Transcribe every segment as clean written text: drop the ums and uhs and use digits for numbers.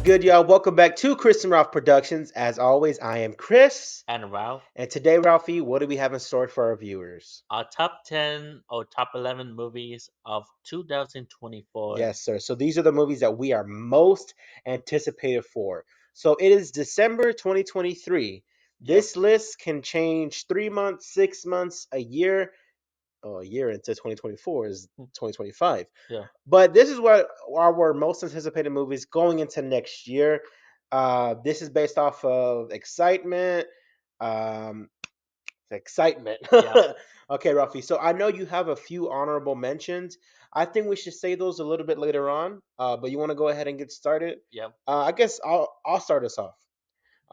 good, y'all? Welcome back to Chris and Ralph Productions. As always, I am Chris. And Ralph, And today, Ralphie, what do we have in store for our viewers? our top 10 or top 11 movies of 2024. Yes, sir. So these are the movies that we are most anticipated for. So it is December 2023. Yep. This list can change 3 months, 6 months, a year. Oh, a year into 2024 is 2025. Yeah. But this is what our most anticipated movies going into next year. This is based off of excitement. Um, excitement. Yeah. Okay, Rafi. So I know you have a few honorable mentions. I think we should say those a little bit later on. But you want to go ahead and get started? Yep. I guess I'll start us off.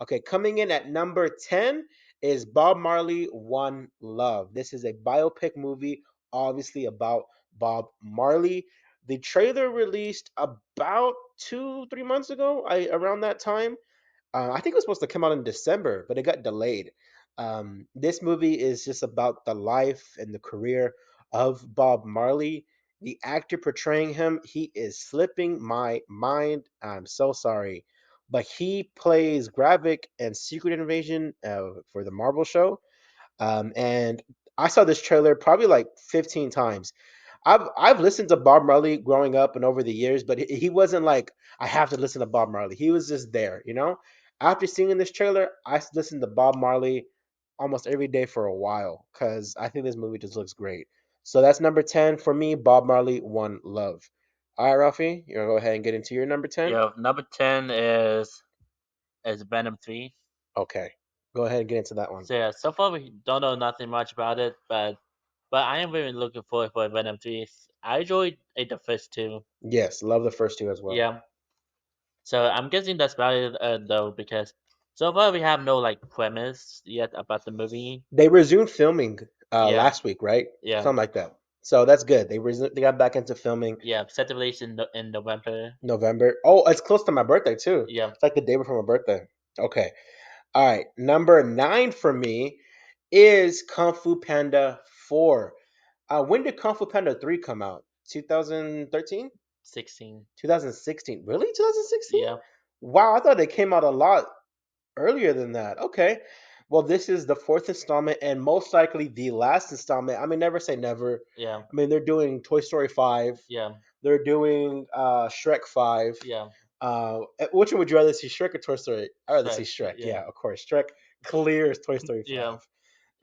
Okay, coming in at number 10 is Bob Marley One Love. This is a biopic movie, obviously about Bob Marley. The trailer released about 3 months ago, around that time. I think it was supposed to come out in December, but it got delayed. This movie is just about the life and the career of Bob Marley. The actor portraying him, he is slipping my mind. I'm so sorry. But he plays Gravik and Secret Invasion for the Marvel show. And I saw this trailer probably like 15 times. I've listened to Bob Marley growing up and over the years, but he wasn't like I have to listen to Bob Marley. He was just there, you know. After seeing this trailer, I listened to Bob Marley almost every day for a while because I think this movie just looks great. So that's number 10 for me. Bob Marley, One Love. All right, Rafi, you wanna go ahead and get into your number 10? Yeah. Number 10 is Venom 3. Okay, go ahead and get into that one. So yeah, so far we don't know nothing much about it, but I am very looking forward for Venom 3. I enjoyed the first two. Yes, love the first two as well. Yeah. So I'm guessing that's about it though, because so far we have no like premise yet about the movie. They resumed filming Yeah. last week, right? Yeah. Something like that. So that's good. They got back into filming Yeah. Set the release in November. November. Oh, it's close to my birthday too. Yeah. It's like the day before my birthday. Okay. All right. Number 9 for me is Kung Fu Panda 4. When did Kung Fu Panda 3 come out? 2013? 16. 2016. Really? 2016? Yeah. Wow, I thought it came out a lot earlier than that. Okay. Well, this is the fourth installment and most likely the last installment. I mean, never say never. Yeah. I mean, they're doing Toy Story 5. Yeah. They're doing Shrek 5. Yeah. Which one would you rather see, Shrek or Toy Story? I'd rather see Shrek. Shrek. Yeah. Yeah, of course. Shrek clears Toy Story Yeah. 5.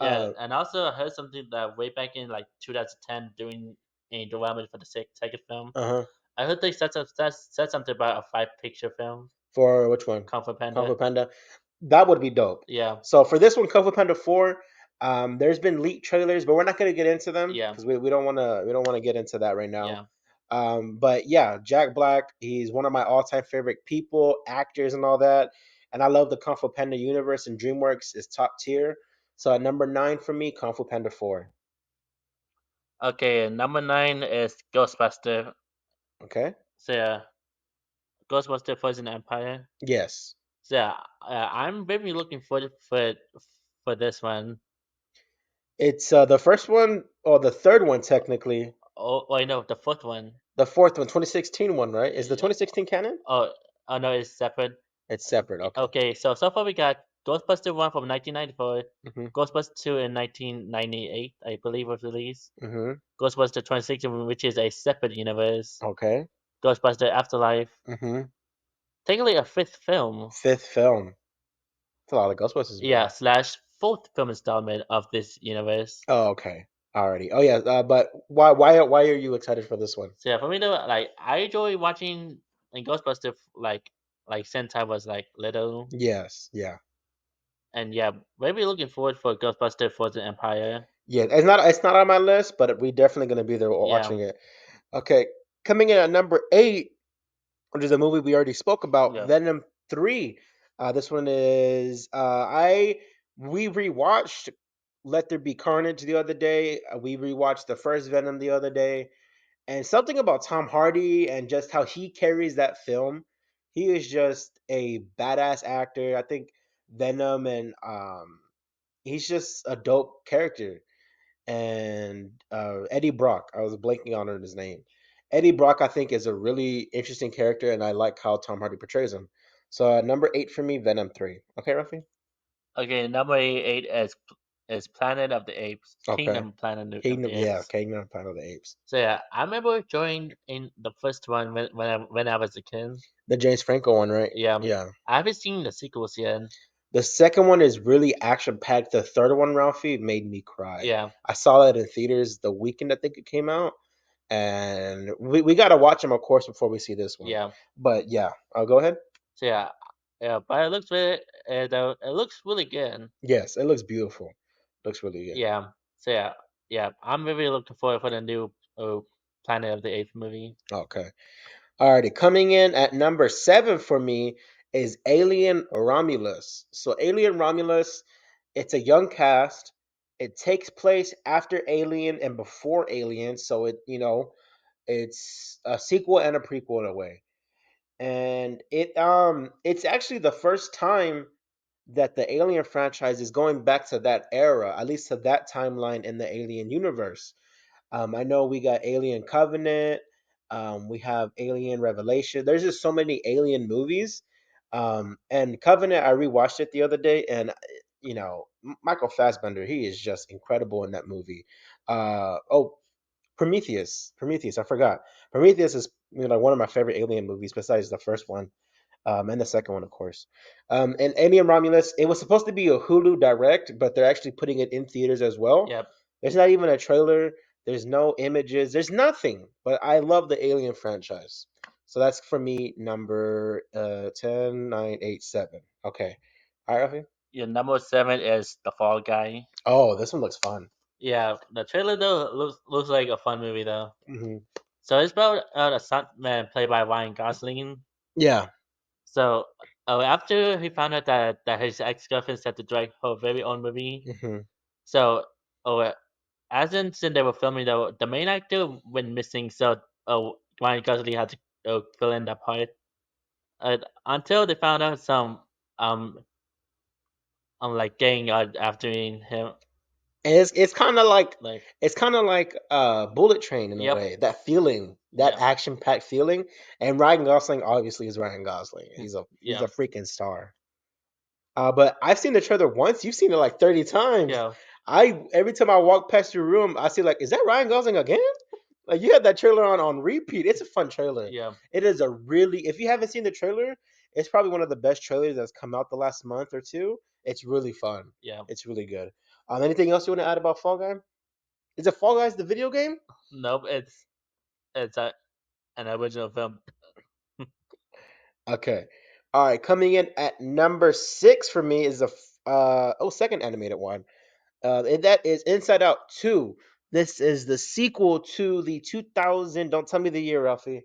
Yeah. Uh, And also I heard something that way back in like 2010 doing a development for the second film. uh-huh. I heard they said something about a five picture film, For which one? Kung Fu Kung Fu Panda. Panda. That would be dope. Yeah. So for this one, Kung Fu Panda 4, there's been leaked trailers, but we're not gonna get into them Yeah. because we don't wanna get into that right now. Yeah. But yeah, Jack Black, he's one of my all-time favorite people, actors, and all that. And I love the Kung Fu Panda universe, and DreamWorks is top tier. So at number 9 for me, Kung Fu Panda 4. Okay. And number 9 is Ghostbuster. Okay. So yeah, Ghostbuster Frozen Empire. Yes. So yeah, I'm very looking forward for this one. It's the first one, or the third one technically. Oh, wait, no, the fourth one. The fourth one, 2016 one, right? Is the Yeah. 2016 canon? Oh, oh no, it's separate. It's separate. Okay. Okay, so far we got Ghostbuster 1 from 1994, Mhm. Ghostbuster 2 in 1998, I believe was released, Mhm. Ghostbuster 2016, which is a separate universe, Okay. Ghostbuster Afterlife, Mhm. technically a fifth film, Fifth film. It's a lot of Ghostbusters yeah, movies. slash fourth film installment of this universe. Oh, okay. Alrighty. Oh yeah. But why are you excited for this one? So yeah, for me though, like I enjoy watching Ghostbuster like since I was like little, Yes. Yeah. and yeah, maybe looking forward for Ghostbuster for the Empire. Yeah. It's not on my list, but we definitely gonna be there Yeah, watching it. Okay. Coming in at number 8, which is a movie we already spoke about, yeah, Venom 3. This one is I we rewatched Let There Be Carnage the other day. We rewatched the first Venom the other day. And something about Tom Hardy and just how he carries that film, he is just a badass actor. I think Venom and he's just a dope character. And Eddie Brock, I was blanking on his name. Eddie Brock, I think, is a really interesting character, and I like how Tom Hardy portrays him. So number 8 for me, Venom 3. Okay, Rafi? Okay, number eight is Planet of the Apes, Okay. Kingdom Planet of Kingdom, the yeah, Apes. Kingdom of Planet of the Apes. So yeah, I remember joining in the first one when I was a kid. The James Franco one, right? Yeah, Yeah. I haven't seen the sequels yet. The second one is really action packed. The third one, Ralphie, made me cry. Yeah, I saw that in theaters the weekend I think it came out, and we got to watch them, of course, before we see this one. yeah. But yeah, I'll go ahead. So yeah, yeah. But it looks really good. Yes, it looks beautiful. Looks really good. Yeah. So yeah, yeah. I'm really looking forward for the new Planet of the Apes movie. Okay. Alrighty, coming in at number 7 for me is Alien Romulus. So Alien Romulus, it's a young cast. It takes place after Alien and before Alien, so it's a sequel and a prequel in a way. And it's actually the first time that the Alien franchise is going back to that era, at least to that timeline in the Alien universe. I know we got Alien Covenant. We have Alien Revelation. There's just so many Alien movies. And Covenant, I rewatched it the other day, and Michael Fassbender, he is just incredible in that movie. Oh, Prometheus, I forgot. Prometheus is one of my favorite Alien movies, besides the first one, and the second one, of course. And Alien Romulus, it was supposed to be a Hulu direct, but they're actually putting it in theaters as well. Yep. There's not even a trailer. There's no images. There's nothing. But I love the Alien franchise. So that's for me number 10, 9, 8, 7. Okay. All right, Rafi? Yeah. Number seven is The Fall Guy. Oh, this one looks fun. Yeah, the trailer though looks like a fun movie though. Hmm. So it's about a stuntman played by Ryan Gosling. Yeah. So after he found out that his ex girlfriend had to direct her very own movie, Hmm. so uh, as in since they were filming, the main actor went missing. So Ryan Gosling had to fill in that part until they found out some um like gang after him. And Like it's kind of like Bullet Train in a yep, way. That feeling, that yep, action packed feeling. And Ryan Gosling obviously is Ryan Gosling. He's a yeah, freaking star. But I've seen the trailer once. You've seen it like 30 times. yeah, I every time I walk past your room, I see like, is that Ryan Gosling again? Like you had that trailer on repeat. It's a fun trailer. yeah, It is a really if you haven't seen the trailer, it's probably one of the best trailers that's come out the last month or two. It's really fun. yeah. It's really good. Anything else you want to add about Fall Guy? Is it Fall Guys the video game? Nope, it's an original film. Okay. All right, coming in at number 6 for me is second animated one. And that is Inside Out 2. This is the sequel to the 2000. Don't tell me the year, Ralphie.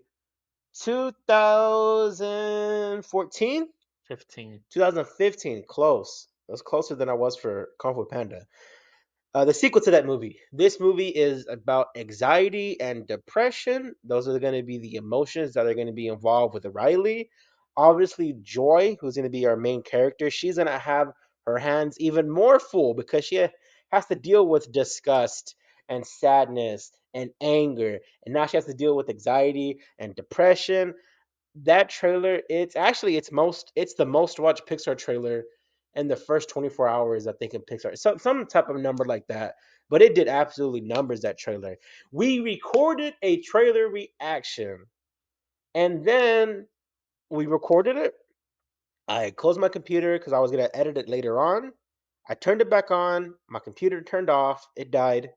2014, 15. 2015. Close. It was closer than I was for Kung Fu Panda. The sequel to that movie. This movie is about anxiety and depression. Those are going to be the emotions that are going to be involved with Riley. Obviously, Joy, who's going to be our main character, she's going to have her hands even more full because she has to deal with disgust and sadness and anger. And now she has to deal with anxiety and depression. That trailer, it's the most watched Pixar trailer in the first 24 hours, I think, in Pixar. Some type of number like that. But it did absolutely numbers, that trailer. We recorded a trailer reaction, and then we recorded it. I closed my computer because I was gonna edit it later on. I turned it back on, my computer turned off, it died.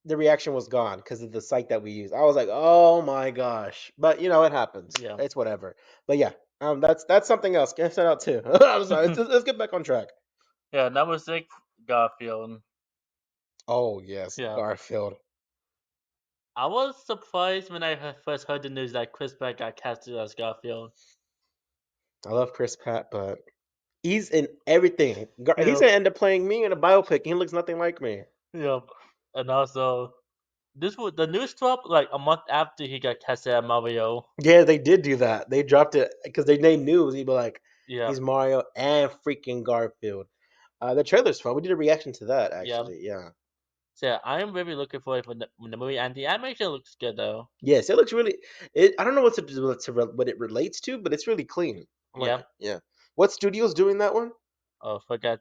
The reaction was gone because of the site that we use. I was like, oh my gosh. But it happens. Yeah. It's whatever. But yeah, that's something else. Get sent out too. I'm sorry. Let's get back on track. Yeah, number six, Garfield. Oh yes, Yeah. Garfield. I was surprised when I first heard the news that Chris Pratt got casted as Garfield. I love Chris Pratt, but he's in everything. He's Yeah. gonna end up playing me in a biopic. He looks nothing like me. Yeah. And also, the news dropped like a month after he got casted as Mario. Yeah, they did do that. They dropped it because they knew he'd be like, Yeah. he's Mario and freaking Garfield. The trailer's fun. We did a reaction to that Yeah. actually. Yeah. So yeah, I am really looking forward for the movie, and the animation looks good though. Yes, it looks really. I don't know what what it relates to, but it's really clean. I'm like, Yeah. yeah. What studio's doing that one? Oh, forgot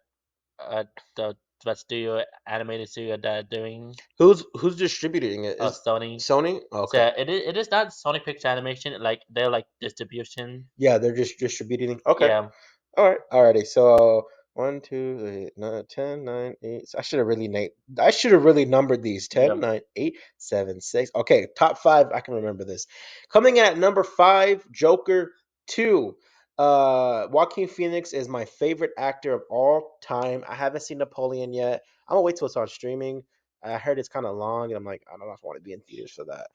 uh the what studio animated studio that doing Who's distributing it? Is Sony. Sony? So Okay. it is not Sony Picture Animation. Like they're like distribution. Yeah, they're just distributing. Okay. Yeah. All right. Alrighty. So 1, 2, 3, 9, 10, 9, 8. So I should have really numbered these. Yeah. 10, 9, 8, 7, 6. Okay, top five. I can remember this. Coming in at number five, Joker 2. Joaquin Phoenix is my favorite actor of all time. I haven't seen Napoleon yet. I'm gonna wait till it's on streaming. I heard it's kind of long, and I'm like, I don't know if I want to be in theaters for that.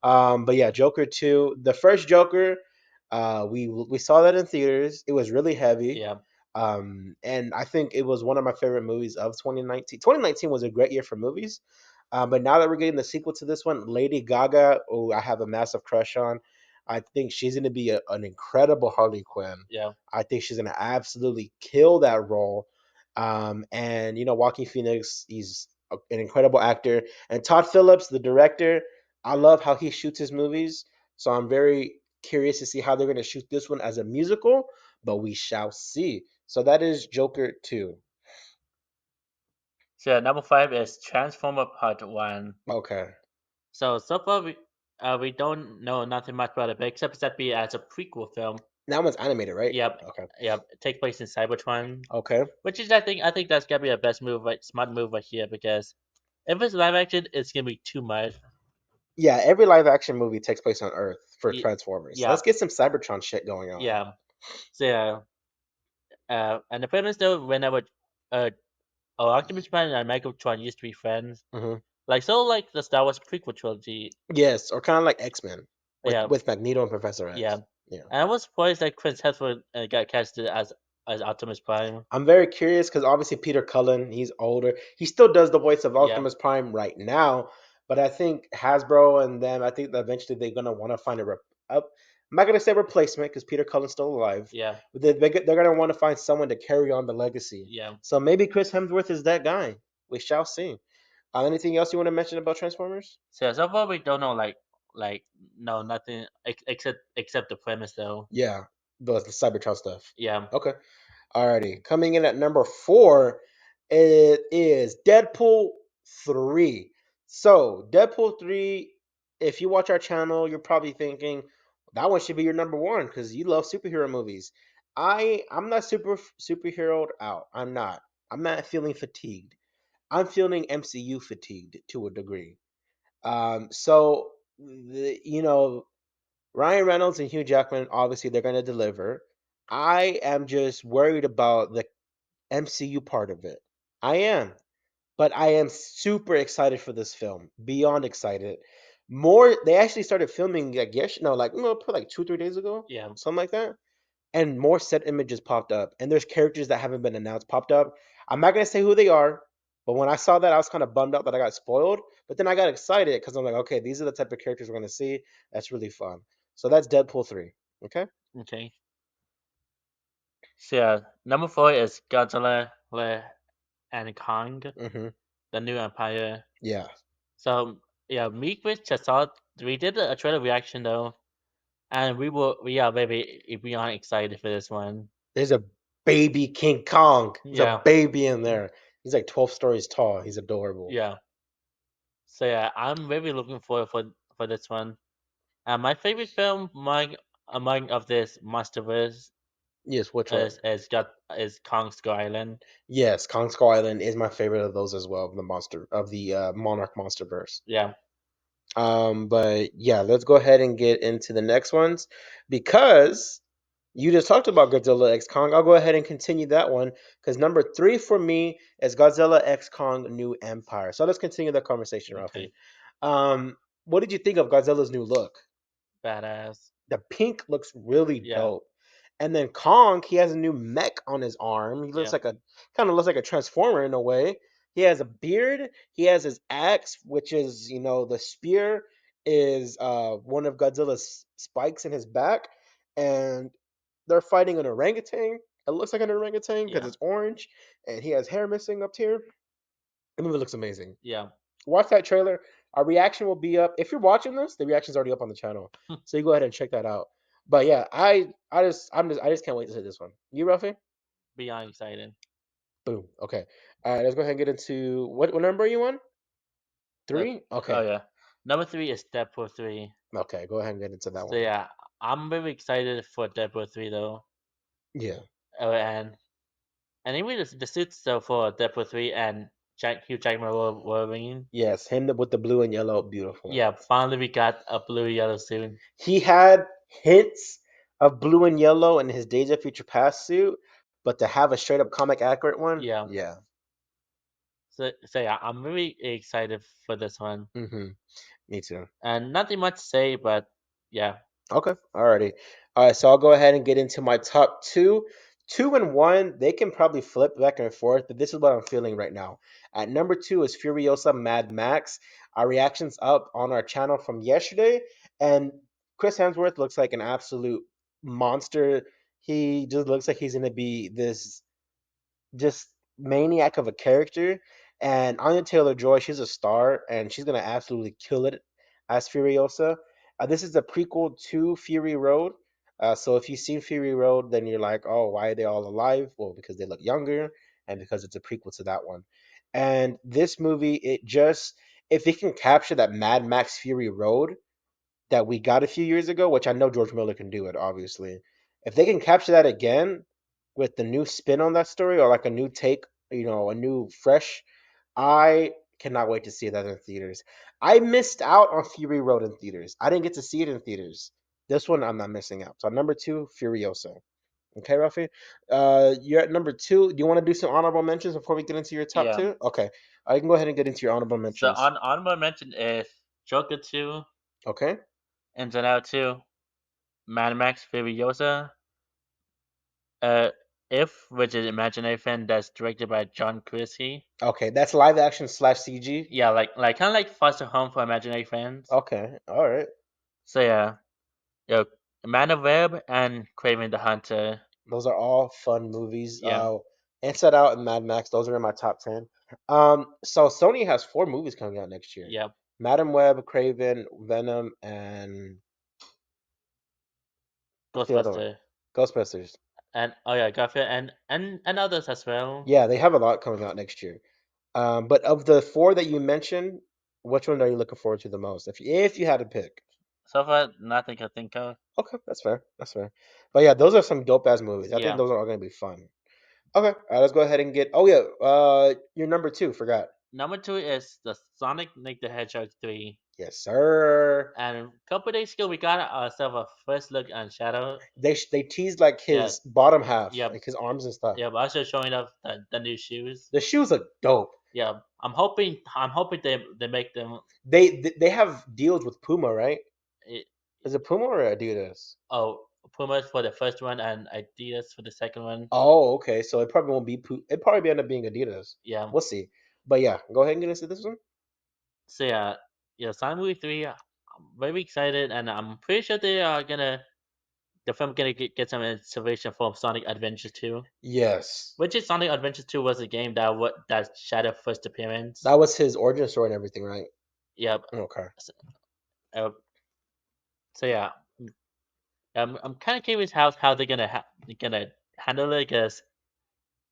But yeah, Joker 2. The first Joker, we saw that in theaters. It was really heavy. Yeah. And I think it was one of my favorite movies of 2019. 2019 was a great year for movies. But now that we're getting the sequel to this one, Lady Gaga, oh, I have a massive crush on. I think she's going to be an incredible Harley Quinn. Yeah. I think she's going to absolutely kill that role. And you know, Joaquin Phoenix, he's an incredible actor. And Todd Phillips, the director, I love how he shoots his movies. So I'm very curious to see how they're going to shoot this one as a musical, but we shall see. So that is Joker 2. So number five is Transformer Part One. Okay. So far we don't know nothing much about it, but except that be as a prequel film. That one's animated, right? Yep. Okay. Yep. It takes place in Cybertron, Okay. which is I think that's gonna be the best move, like smart move right here because if it's live action, it's gonna be too much. Yeah, every live action movie takes place on Earth for Y- Transformers. Let's Yeah. get some Cybertron shit going on. Yeah. So yeah. And the premise though, whenever uh, Optimus Prime and Megatron used to be friends, Hmm. like the Star Wars prequel trilogy. Yes, or kind of like X Men Yeah. with Magneto and Professor Yeah. X. Yeah. And I was surprised that Chris Hemsworth got casted as Optimus Prime. I'm very curious because obviously Peter Cullen, he's older. He still does the voice of Yeah. Optimus Prime right now, but I think Hasbro and them, I think that eventually they're gonna want to find I'm not gonna say replacement because Peter Cullen's still alive, Yeah. but they're gonna want to find someone to carry on the legacy. Yeah. So maybe Chris Hemsworth is that guy. We shall see. Anything else you want to mention about Transformers? So far we don't know like no nothing except the premise though. Yeah, the Cybertron stuff. Yeah. Okay. Alrighty. Coming in at number four, it is Deadpool 3. So, Deadpool 3, if you watch our channel, you're probably thinking that one should be your number one because you love superhero movies. I'm not superheroed out. I'm not. I'm not feeling fatigued. I'm feeling MCU fatigued to a degree. So you know, Ryan Reynolds and Hugh Jackman, obviously, they're going to deliver. I am just worried about the MCU part of it. I am, but I am super excited for this film. Beyond excited. More, they actually started filming like no, like put like 2 3 days ago, Yeah. something like that. And more set images popped up, and there's characters that haven't been announced popped up. I'm not gonna say who they are, but when I saw that, I was kind of bummed out that I got spoiled. But then I got excited because I'm like, okay, these are the type of characters we're gonna see. That's really fun. So that's Deadpool 3. Okay. Okay. So yeah, number four is Godzilla and Kong, Mm-hmm. the New Empire. Yeah. So yeah, me Chris just saw we did a trailer reaction though, and we are very beyond excited for this one. There's a baby King Kong. There's a Yeah. baby in there. He's like 12 stories tall. He's adorable. Yeah. So yeah, I'm very looking forward for this one. My favorite film among of this MonsterVerse Yes, which one? is Kong Skull Island. Yes, Kong Skull Island is my favorite of those as well, of the Monarch Monsterverse. Yeah. But yeah, let's go ahead and get into the next ones because you just talked about Godzilla X Kong. I'll go ahead and continue that one because number three for me is Godzilla X Kong New Empire. So let's continue the conversation, Ralphie. Okay. What did you think of Godzilla's new look? Badass. The pink looks really Yeah. dope. And then Kong, he has a new mech on his arm. He looks Yeah. like a kind of looks like a transformer in a way. He has a beard. He has his axe, which is the spear is one of Godzilla's spikes in his back, and they're fighting an orangutan. It looks like an orangutan because Yeah. it's orange, and he has hair missing up here. The movie looks amazing. Yeah. Watch that trailer. Our reaction will be up. If you're watching this, the reaction's already up on the channel. So you go ahead and check that out. But yeah, I just can't wait to see this one. You, Rafi? Beyond excited. Boom. Okay. All right. Let's go ahead and get into what number are you on? Uh, Three. oh Okay. yeah. Number three is Deadpool 3. Okay. Go ahead and get into that So one. yeah, I'm very excited for Deadpool 3 though. Yeah. And even the suits though for Deadpool 3 and Hugh Jackman Wolverine. Yes. Him with the blue and yellow. Beautiful. Yeah, finally we got a blue yellow suit. He had hints of blue and yellow in his Days of Future Past suit, but to have a straight up comic accurate one, Yeah. yeah. So yeah, I'm really excited for this one. Mm-hmm. Me too. And nothing much to say, but yeah. Okay. Alrighty. All right. So I'll go ahead and get into my top two. Two and one, they can probably flip back and forth, but this is what I'm feeling right now. At number two is Furiosa Mad Max. Our reactions up on our channel from yesterday, and Chris Hemsworth looks like an absolute monster. He just looks like he's gonna be this just maniac of a character. And Anya Taylor Joy, she's a star, and she's gonna absolutely kill it as Furiosa. This is a prequel to Fury Road. So if you've seen Fury Road, then you're like, oh, why are they all alive? Well, because they look younger, and because it's a prequel to that one. And this movie, it just if it can capture that Mad Max Fury Road that we got a few years ago, which I know George Miller can do it, obviously. If they can capture that again with the new spin on that story or like a new take, a new fresh, I cannot wait to see that in theaters. I missed out on Fury Road in theaters. I didn't get to see it in theaters. This one I'm not missing out. So number two, Furiosa. Okay, Rafi. You're at number two. Do you want to do some honorable mentions before we get into your top Yeah. two? Okay, I can go ahead and get into your honorable So mentions. on honorable mention is Joker 2, Okay. Inside Out 2, Mad Max Furiosa, If, which is Imaginary Friend that's directed by John Krasinski. Okay, that's live action slash CG. Yeah, like kind of like Foster Home for Imaginary Friends. Okay, all right. So yeah, yo, Man of Web and Craven the Hunter. Those are all fun movies. Yeah, Inside Out and Mad Max, those are in my top 10. So Sony has four movies coming out next year. yeah, Madam Web, Craven, Venom, and what's the other one? Ghostbuster, Ghostbusters. and oh yeah, Garfield and others as well. Yeah, they have a lot coming out next year. But of the four that you mentioned, which one are you looking forward to the most? If you had to pick. So far, nothing I think of. Okay, that's fair. That's fair. But yeah, those are some dope ass movies. I think Yeah. those are all gonna be fun. Okay, all right, let's go ahead and get. Oh yeah, your number two. Forgot. Number two is the Sonic the Hedgehog 3. Yes, sir. And a couple days ago, we got ourselves a first look on Shadow. They teased like Yeah, his bottom half, yeah, like his arms and stuff. yeah. But also showing off the new shoes. The shoes look dope. Yeah, I'm hoping they make them. They have deals with Puma, right? It, Is it Puma or Adidas? oh, Pumas for the first one and Adidas for the second one. Oh, okay. So it probably won't be It probably end up being Adidas. Yeah. We'll see. But yeah, go ahead and get into this one. So yeah, Sonic Movie 3. I'm very excited, and I'm pretty sure they are gonna the film gonna get some inspiration from Sonic Adventure 2. Yes, Which is Sonic Adventure 2 was a game that Shadow first appearance. that was his origin story and everything, right? Yep. Okay. Uh, so yeah, I'm kind of curious how they're gonna handle it because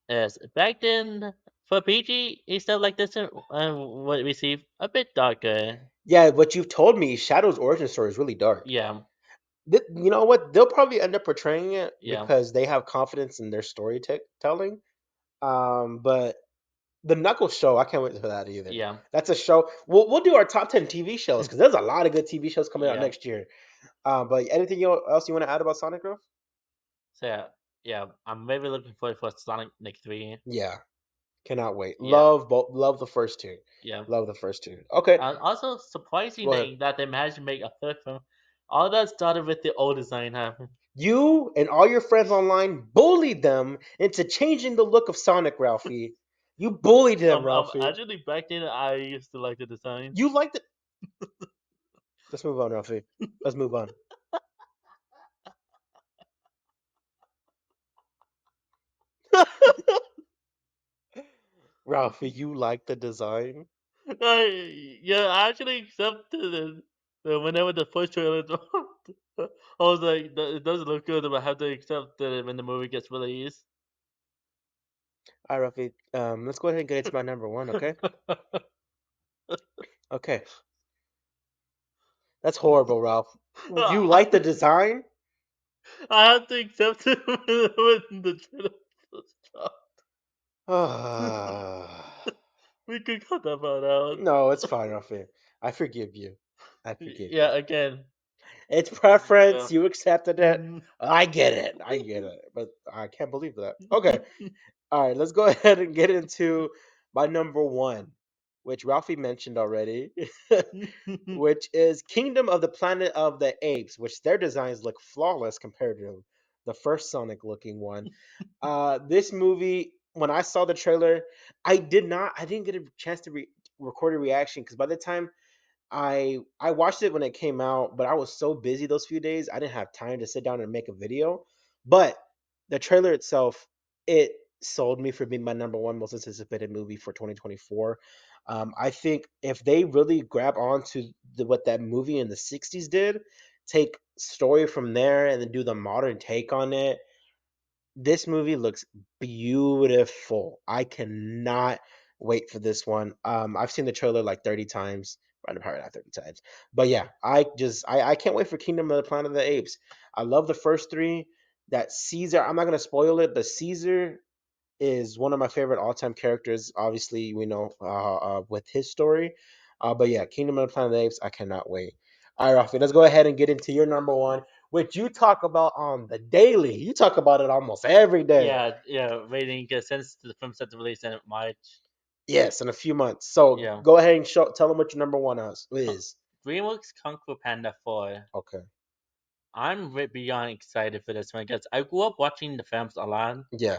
as back then for PG stuff like this, what we see a bit darker. Yeah, what you've told me, Shadow's origin story is really dark. Yeah, You know what? They'll probably end up portraying it yeah, because they have confidence in their storytelling. But the Knuckles show, I can't wait for that either. yeah, That's a show. We'll do our top 10 TV shows because there's a lot of good TV shows coming out yeah. next year. But anything else you want to add about Sonic Growth? So yeah, I'm very looking forward for Sonic Nick 3. Yeah, cannot wait. Yeah, Love the first two. yeah. Love the first two. Okay, Also surprising go ahead. that they managed to make a third film. All that started with the old design happening. You and all your friends online bullied them into changing the look of Sonic, Ralphie. You bullied them, Ralphie. Actually back then I used to like the design. You liked it. Let's move on, Ralphie. Let's move on. Ralphie, you like the design? Yeah, I actually accepted it whenever the first trailer dropped. I was like, it doesn't look good, but I have to accept it when the movie gets released. All right, Rafi. Let's go ahead and get into my number one. Okay. Okay. That's horrible, Ralph. You like the design? I have to accept it when the trailer was dropped. Ah. We could cut that part out. No, it's fine, Rafi. I forgive you. I forgive you. Yeah, again. It's Yeah. preference. You accepted it. I get it. I get it. But I can't believe that. Okay. All right. Let's go ahead and get into my number one, which Ralphie mentioned already, which is Kingdom of the Planet of the Apes, which their designs look flawless compared to the first Sonic looking one. This movie, when I saw the trailer, I didn't get a chance to record a reaction because by the time I watched it when it came out, but I was so busy those few days, I didn't have time to sit down and make a video. But the trailer itself, it sold me for being my number one most anticipated movie for 2024. I think if they really grab on to what that movie in the 60s did, take story from there and then do the modern take on it, this movie looks beautiful. I cannot wait for this one. I've seen the trailer like 30 times. Probably not 30 times. But yeah, I can't wait for Kingdom of the Planet of the Apes. I love the first three. That Caesar, I'm not gonna spoil it. The Caesar is one of my favorite all-time characters. Obviously, we know with his story. But yeah, Kingdom of the Planet of the Apes. I cannot wait. All right, Rafi, let's go ahead and get into your number one, which you talk about on the daily. You talk about it almost every day. Yeah, yeah, waiting since the film set to release in March. Yes, in a few months. So Yeah. go ahead and tell them what your number one Con- is. DreamWorks Kung Fu Panda 4. Okay. I'm beyond excited for this one because I grew up watching the films a lot, Yeah.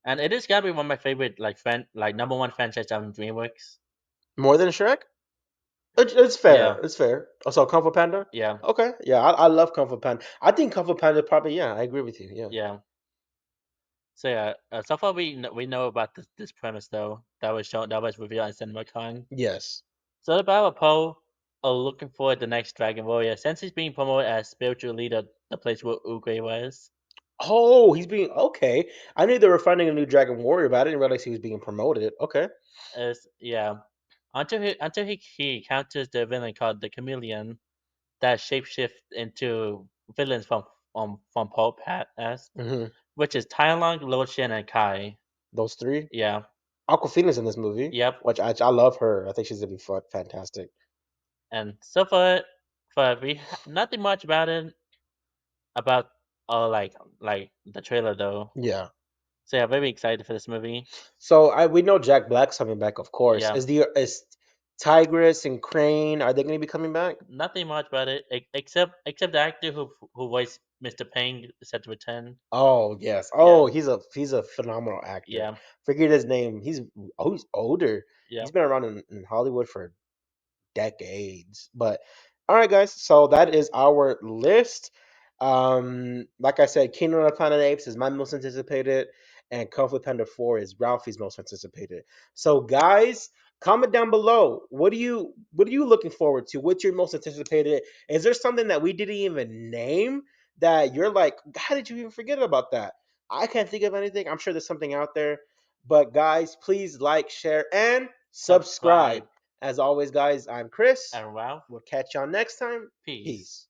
and it is gotta be one of my favorite like number one franchise on DreamWorks. More than Shrek? It's fair. Yeah, It's fair. Also, Kung Fu Panda. yeah, Okay. Yeah, I love Kung Fu Panda. I think Kung Fu Panda probably. Yeah, I agree with you. Yeah. yeah. So yeah, so far we know about this premise though that was revealed in CinemaCon. Yes. So the Battle of Poe are looking for the next Dragon Warrior since he's being promoted as spiritual leader, the place where Uguay was. Oh, he's being okay. I knew they were finding a new Dragon Warrior, but I didn't realize he was being promoted. Okay. As yeah, until he encounters the villain called the Chameleon that shapeshift into villains from Poe past, Hmm. which is Tai Lung, Lo Shin, and Kai. Those three. Yeah, Aquafina's in this movie, yep. which I love her. I think she's gonna be fantastic. And so far nothing much about it about like the trailer though. Yeah. So yeah, very excited for this movie. So we know Jack Black's coming back, of course. Yeah, Is Tigress and Crane, are they gonna be coming back? nothing much about it except the actor who voiced Mr. Pang is set to return. Oh yes. Yeah, Oh, he's a phenomenal actor. yeah, Forget his name. He's older. yeah. He's been around in Hollywood for decades. But all right, guys. So that is our list. Like I said, Kingdom of the Planet of the Apes is my most anticipated, and Kung Fu Panda 4 is Ralphie's most anticipated. So, guys, comment down below. What are you looking forward to? What's your most anticipated? Is there something that we didn't even name that you're like, how did you even forget about that? I can't think of anything. I'm sure there's something out there. But guys, please like, share, and subscribe. Subscribe As always, guys, I'm Chris. and Ralph. We'll catch y'all next time. Peace. Peace.